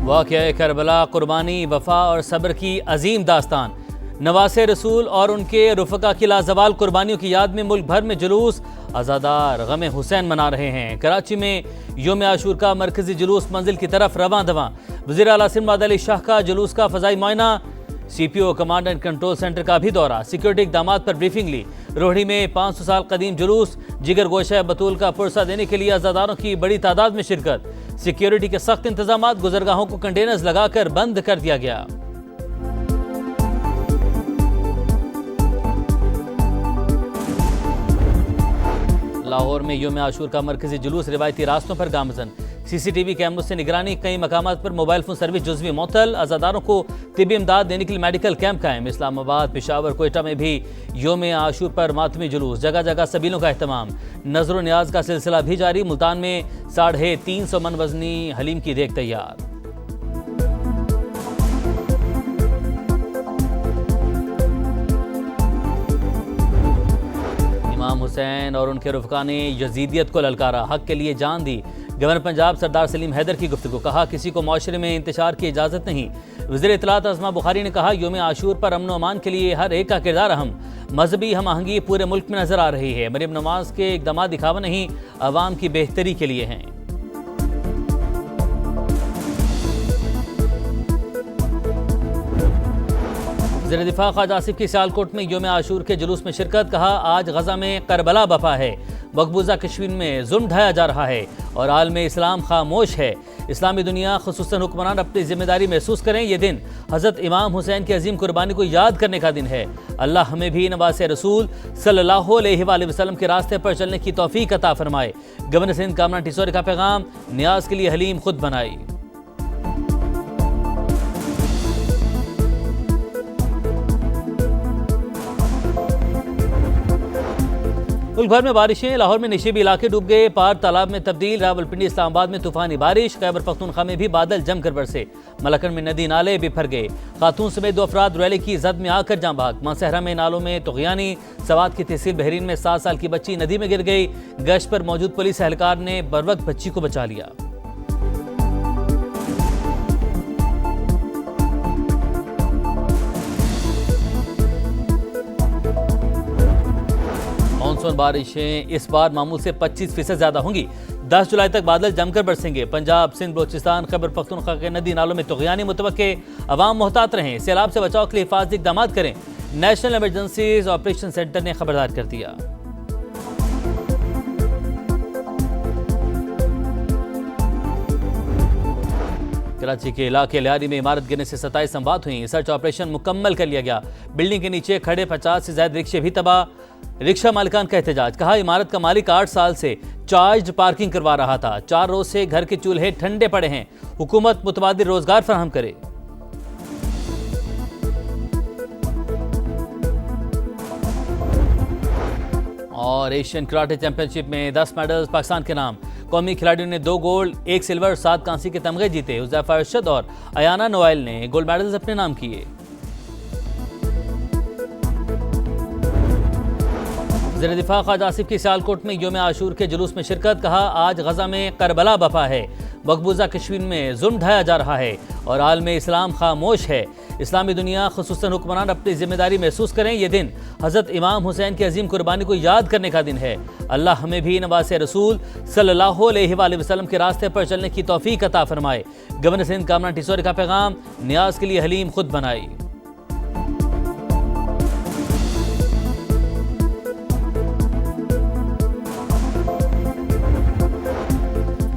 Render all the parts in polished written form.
वाक़या करबला कुर्बानी, वफा और सब्र की अजीम दास्तान। नवासे रसूल और उनके रुफ़का की लाजवाल कुर्बानियों की याद में मुल्क भर में जुलूस आज़ादार गमे हुसैन मना रहे हैं। कराची में योम आशूर का मरकजी जुलूस मंजिल की तरफ रवां दवां। वज़ीर आला सिंध अली शाह का जुलूस का फ़ज़ाई मुआयना। CPO command and control centre का भी दौरा। सिक्योरिटी इक़दामात पर ब्रीफिंग ली। रोहड़ी में 500 साल कदीम जुलूस। जिगर गोशा बतूल का पुरसा देने के लिए आज़ादारों की बड़ी तादाद में शिरकत। सिक्योरिटी के सख्त इंतजाम। गुजरगाहों को कंटेनर्स लगाकर बंद कर दिया गया। लाहौर में योम आशूर का मरकजी जुलूस रिवायती रास्तों पर गामजन। CCTV कैमरों से निगरानी। कई मकामात पर मोबाइल फोन सर्विस जुज़वी मुअत्तल। आज़ादारों को तिब्बी इमदाद देने के लिए मेडिकल कैंप कायम। इस्लामाबाद, पेशावर, कोयटा में भी योम आशूर पर मातमी जुलूस। जगह जगह सबीलों का एहतमाम। नजर न्याज का सिलसिला भी जारी। मुल्तान में 350 मन वजनी हलीम की देख तैयार। इमाम हुसैन और उनके रुफ़का ने यजीदियत को ललकारा, हक के लिए जान दी। गवर्नर पंजाब सरदार सलीम हैदर की गुफ्तगू। कहा, किसी को माशरे में इंतशार की इजाज़त नहीं। वज़ीर इत्तलात अज़मा बुखारी ने कहा, योम आशूर पर अमन व अमान के लिए हर एक का किरदार अहम। मजहबी हम आहंगी पूरे मुल्क में नजर आ रही है। मरीम नवाज के इक़दामात दिखावा नहीं, अवाम की बेहतरी के लिए हैं। वज़ीर दिफा ख्वाजा आसिफ की सियालकोट में योम आशूर के जुलूस में शिरकत। कहा, आज गजा में करबला बपा है। मकबूजा कश्मीर में जुल्म ढाया जा रहा है और आलम इस्लाम खामोश है। इस्लामी दुनिया खुसूसन हुक्मरान अपनी जिम्मेदारी महसूस करें। यह दिन हज़रत इमाम हुसैन की अजीम कुर्बानी को याद करने का दिन है। अल्लाह हमें भी नवासे रसूल सल्लल्लाहु अलैहि वसल्लम के रास्ते पर चलने की तौफीक अता फरमाए। गवर्नर सिंध कामरान टिसोरी का पैगाम, न्याज के लिए हलीम खुद बनाई। मुल्क भर में बारिशें। लाहौर में निशिबी इलाके डूब गए, पार तालाब में तब्दील। रावलपिंडी इस्लामाबाद में तूफानी बारिश। खैबर पख्तूनख्वा में भी बादल जमकर बरसे। मलकन में नदी नाले बिफर गए। खातून समेत 2 अफराद रैली की जद में आकर जाँ भाग। मांसहरा में नालों में तुग़यानी। सवात की तहसील बहरीन में 7 साल की बच्ची नदी में गिर गई। गश्त पर मौजूद पुलिस एहलकार ने बरवक्त बच्ची को बचा लिया। मानसून बारिशें इस बार मामूल से 25% ज्यादा होंगी। 10 जुलाई तक बादल जमकर बरसेंगे। पंजाब, सिंध, बलोचिस्तान, खैबर पख्तूनख्वा के नदी नालों में तुग़यानी मुतवक्के। अवाम मोहतात रहें। सैलाब से बचाव के लिए हिफाजती इक़दामात करें। नेशनल इमरजेंसीज ऑपरेशन सेंटर ने खबरदार कर दिया। कराची के इलाके लियारी में इमारत गिरने से 27 अमवात हुई। सर्च ऑपरेशन मुकम्मल कर लिया गया। बिल्डिंग के नीचे खड़े 50 से ज्यादा रिक्शे भी तबाह। रिक्शा मालिकान का एहतजाज। कहा, इमारत का मालिक 8 साल से चार्ज पार्किंग करवा रहा था। 4 रोज से घर के चूल्हे ठंडे पड़े हैं। हुकूमत मुतबादिल रोजगार फराहम करे। और एशियन कराटे चैंपियनशिप में 10 मेडल्स पाकिस्तान के नाम। कौमी खिलाड़ियों ने 2 गोल्ड, 1 सिल्वर, 7 कांसी के तमगे जीते। हुज़ैफा अरशद और अयाना नोएल ने गोल्ड मेडल्स अपने नाम किए। वज़ीर दिफा ख्वाजा आसिफ की सियालकोट में योम आशूर के जुलूस में शिरकत। कहा, आज गजा में करबला बपा है। मकबूजा कश्मीर में जुल्म ढाया जा रहा है और आलम इस्लाम खामोश है। इस्लामी दुनिया खुसूसन हुक्मरान अपनी जिम्मेदारी महसूस करें। यह दिन हज़रत इमाम हुसैन की अजीम कुर्बानी को याद करने का दिन है। अल्लाह हमें भी नवासे रसूल सल्लल्लाहु अलैहि वसल्लम के रास्ते पर चलने की तौफीक अता फरमाए। गवर्नर सिंध कामरान टिसोरी का पैगाम, न्याज के लिए हलीम खुद बनाई।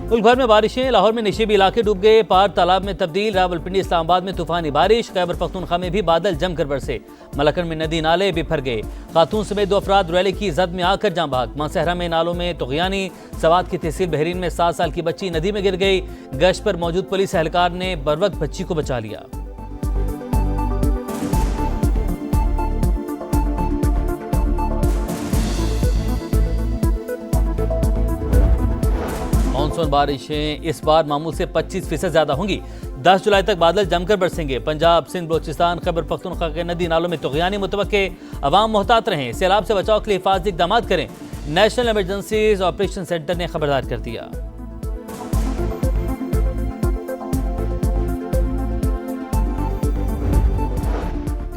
मुल्क भर में बारिशें। लाहौर में निशिबी इलाके डूब गए, पार तालाब में तब्दील। रावलपिंडी इस्लामाबाद में तूफानी बारिश। खैबर पख्तूनख्वा में भी बादल जमकर बरसे। मलकन में नदी नाले बिफर गए। खातून समेत 2 अफराद रैली की जद में आकर जाँ भाग। मांसहरा में नालों में तुग़यानी। सवात की तहसील बहरीन में 7 साल की बच्ची नदी में गिर गई। गश्त पर मौजूद पुलिस एहलकार ने बरवक्त बच्ची को बचा लिया। मानसून बारिशें इस बार मामूल से 25% ज्यादा होंगी। 10 जुलाई तक बादल जमकर बरसेंगे। पंजाब, सिंध, बलोचिस्तान, खैबर पख्तूनख्वा के नदी नालों में तुग़यानी मुतवक्के। अवाम मोहतात रहें। सैलाब से बचाव के लिए हिफाजती इक़दामात करें। नेशनल इमरजेंसीज ऑपरेशन सेंटर ने खबरदार कर दिया।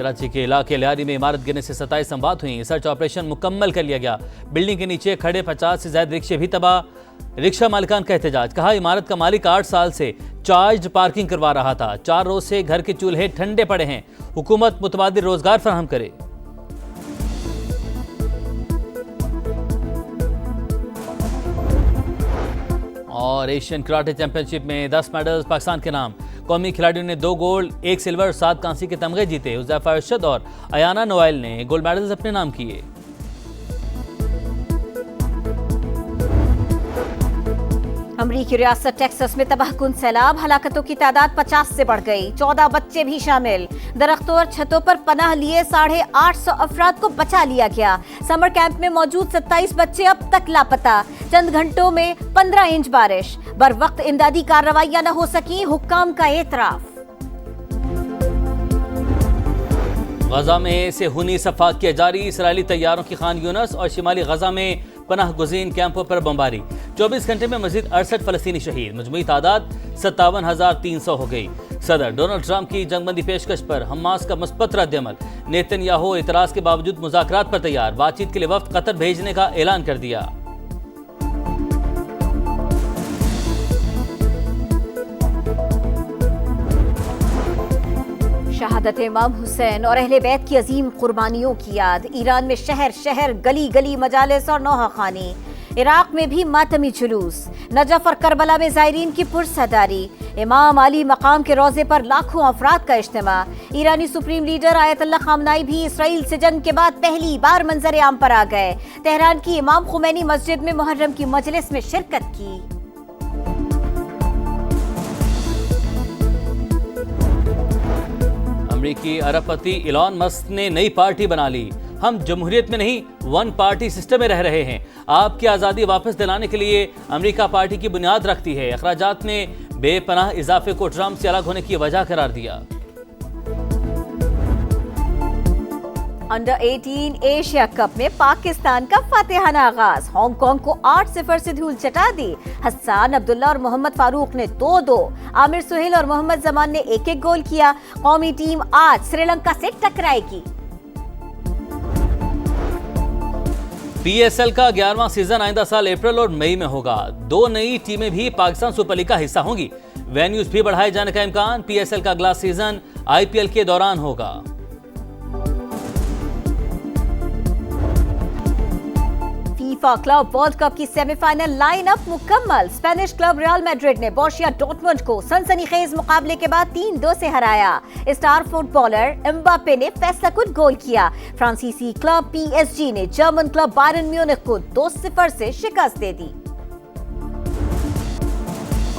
कराची के इलाके लियारी में इमारत गिरने से 27 अमवात हुई। सर्च ऑपरेशन मुकम्मल कर लिया गया। बिल्डिंग के नीचे खड़े 50 से ज्यादा रिक्शे भी तबाह। रिक्शा मालिकान का एहतजाज, कहा इमारत का मालिक 8 साल से चार्ज पार्किंग करवा रहा था। 4 रोज से घर के चूल्हे ठंडे पड़े हैं। हुकूमत मुतबादिल रोजगार फराहम करे। और एशियन कराटे चैंपियनशिप में 10 मेडल्स पाकिस्तान के नाम। कौमी खिलाड़ियों ने 2 गोल्ड, 1 सिल्वर, 7 कांसी के तमगे जीते। हुज़ैफा अरशद और अयाना नोएल ने गोल्ड मेडल्स अपने नाम किए। अमरीकी रियासत टेक्सास में तबाहकुन सैलाब, हलाकतों की तादाद 50 से बढ़ गई। 14 बच्चे भी शामिल। दरख्तों और छतों पर पनाह लिए 850 अफराद को बचा लिया गया। समर कैंप में मौजूद 27 बच्चे अब तक लापता। चंद घंटों में 15 इंच बारिश। बर वक्त इमदादी कार्रवाइयां न हो सकी, हुक्काम का एतराफ। गजा में सेहूनी सफाक किया जारी। इसराइली तैयारों की खान यूनस और शिमाली गजा में पनाह गुज़ीन कैंपों पर बमबारी। 24 घंटे में मजीद 68 फलस्तीनी शहीद। मजमूई तादाद 57,300 हो गई। सदर डोनाल्ड ट्रंप की जंगबंदी पेशकश पर हमास का मुस्बत रद्द-ए-अमल। नेतन्याहू इतराज के बावजूद मुज़ाकरात पर तैयार। बातचीत के लिए वफ्द कतर भेजने का ऐलान कर दिया। शहादत इमाम हुसैन और अहले बैत की अजीम कुर्बानियों की याद। ईरान में शहर शहर, गली गली मजालिस और नौहा खानी। इराक में भी मातमी जुलूस। नजफ और करबला में ज़ायरीन की पुरसदारी। इमाम अली मकाम के रोजे पर लाखों अफराद का इज्तिमा। ईरानी सुप्रीम लीडर आयतुल्लाह खामनाई भी इसराइल से जंग के बाद पहली बार मंजर आम पर आ गए। तेहरान की इमाम खुमैनी मस्जिद में मुहर्रम की मजलिस में शिरकत की। अमरीकी अरबपति इलॉन मस्क ने नई पार्टी बना ली। हम जमहूरियत में नहीं, 1 पार्टी सिस्टम में रह रहे हैं। आपकी आज़ादी वापस दिलाने के लिए अमेरिका पार्टी की बुनियाद रखती है। अखराजात में बेपनाह इजाफे को ट्रंप से अलग होने की वजह करार दिया। अंडर 18 एशिया कप में पाकिस्तान का फातिहाना आगाज। हांगकांग को 8-0 से धूल चटा दी। हसन अब्दुल्ला और मोहम्मद फारूक ने 2-2, आमिर सुहेल और मोहम्मद जमान ने 1-1 गोल किया। कौमी टीम आज श्रीलंका से टकराएगी। पीएसएल का 11वां सीजन आइंदा साल अप्रैल और मई में होगा। 2 नई टीमें भी पाकिस्तान सुपर लीग का हिस्सा होंगी। वेन्यूज भी बढ़ाए जाने का इम्कान। पीएसएल का अगला सीजन आईपीएल के दौरान होगा। फीफा क्लब वर्ल्ड कप की सेमीफाइनल लाइनअप मुकम्मल। स्पेनिश क्लब रियल मैड्रिड ने बोर्सिया डॉर्टमुंड को सनसनीखेज मुकाबले के बाद 3-2 से हराया। स्टार फुटबॉलर एम्बापे ने फैसलाकुन गोल किया। फ्रांसीसी क्लब पीएसजी ने जर्मन क्लब बायरन म्यूनिख को 2-0 से शिकस्त दे दी।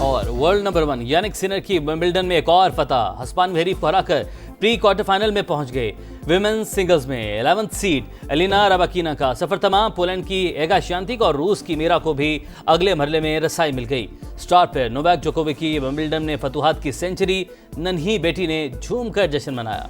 और वर्ल्ड नंबर 1 यानिक सिनर की विंबलडन में एक और फतह। हस्पान भेरी को हराकर प्री क्वार्टर फाइनल में पहुंच गए। विमेंस सिंगल्स में 11th सीड एलिना रबाकीना का सफर तमाम। पोलैंड की एगा श्यान्तिक और रूस की मीरा को भी अगले मरहले में रसाई मिल गई। स्टार प्लेयर नोवाक जोकोविक की विंबलडन में फतुहात की सेंचुरी। नन्ही बेटी ने झूमकर जश्न मनाया।